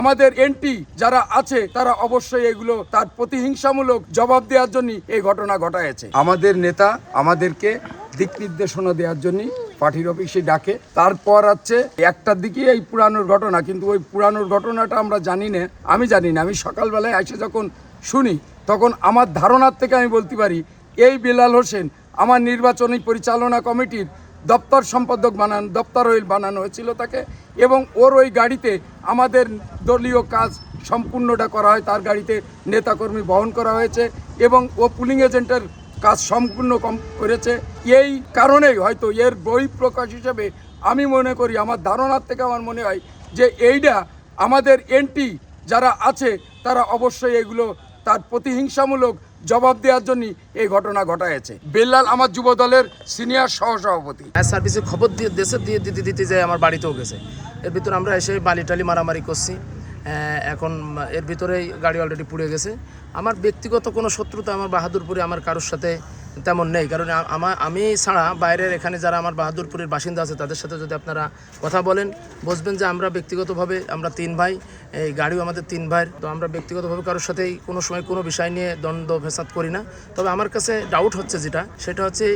আমাদের এনটি যারা আছে তারা অবশ্যই এগুলো তার প্রতিহিংসামূলক জবাব দেওয়ার জন্য এই ঘটনা ঘটায়ছে। আমাদের নেতা আমাদেরকে দিক নির্দেশনা দেওয়ার জন্য পার্টির অফিসে ডাকে, তারপর আছে একটার দিকে এই পুরানোর ঘটনা, কিন্তু ওই পুরানোর ঘটনাটা আমরা জানি না, আমি জানি না। আমি সকালবেলায় এসে যখন শুনি তখন আমার ধারণার থেকে আমি বলতে পারি এই বেলাল হোসেন আমার নির্বাচনী পরিচালনা কমিটির দপ্তর সম্পাদক দপ্তর বানানো হয়েছিল তাকে, এবং ওর ওই গাড়িতে আমাদের দলীয় কাজ সম্পূর্ণটা করা হয়, তার গাড়িতে নেতাকর্মী বহন করা হয়েছে এবং ও পুলিং এজেন্টের কাজ সম্পূর্ণ করেছে। এই কারণেই হয়তো এর বহিঃপ্রকাশ হিসেবে আমি মনে করি, আমার ধারণার থেকে আমার মনে হয় যে এইটা আমাদের এনটি যারা আছে তারা অবশ্যই এগুলো তার প্রতিহিংসামূলক জবাব দেওয়ার জন্য এই ঘটনা ঘটায়ছে। বেল্লাল আমার যুব দলের সিনিয়র সহসভাপতি। সার্ভিসের খবর দিয়ে দেশে দিতে যায়, আমার বাড়িতেও গেছে। এর ভিতরে আমরা এসে টালি মারামারি করছি। এখন এর ভিতরেই গাড়ি অলরেডি পুড়ে গেছে। আমার ব্যক্তিগত কোনো শত্রুতা আমার বাহাদুরপুরে আমার কারোর সাথে তেমন নেই, কারণ আমি ছাড়া বাইরের এখানে যারা আমার বাহাদুরপুরের বাসিন্দা আছে তাদের সাথে যদি আপনারা কথা বলেন বুঝবেন যে আমরা ব্যক্তিগতভাবে আমরা 3 ভাই, এই গাড়িও আমাদের 3 ভাইয়ের। তো আমরা ব্যক্তিগতভাবে কারোর সাথেই কোনো সময় কোনো বিষয় নিয়ে দ্বন্দ্ব ফেসাদ করি না। তবে আমার কাছে ডাউট হচ্ছে সেটা হচ্ছে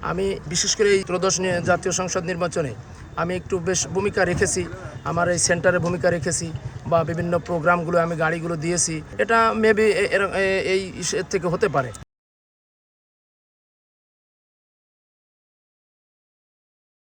আমি বিশেষ করে এই ত্রয়োদশ জাতীয় সংসদ নির্বাচনে আমি একটু বেশ ভূমিকা রেখেছি, আমার এই সেন্টারে ভূমিকা রেখেছি বা বিভিন্ন প্রোগ্রামগুলো আমি গাড়িগুলো দিয়েছি। এটা মেবি এই থেকে হতে পারে।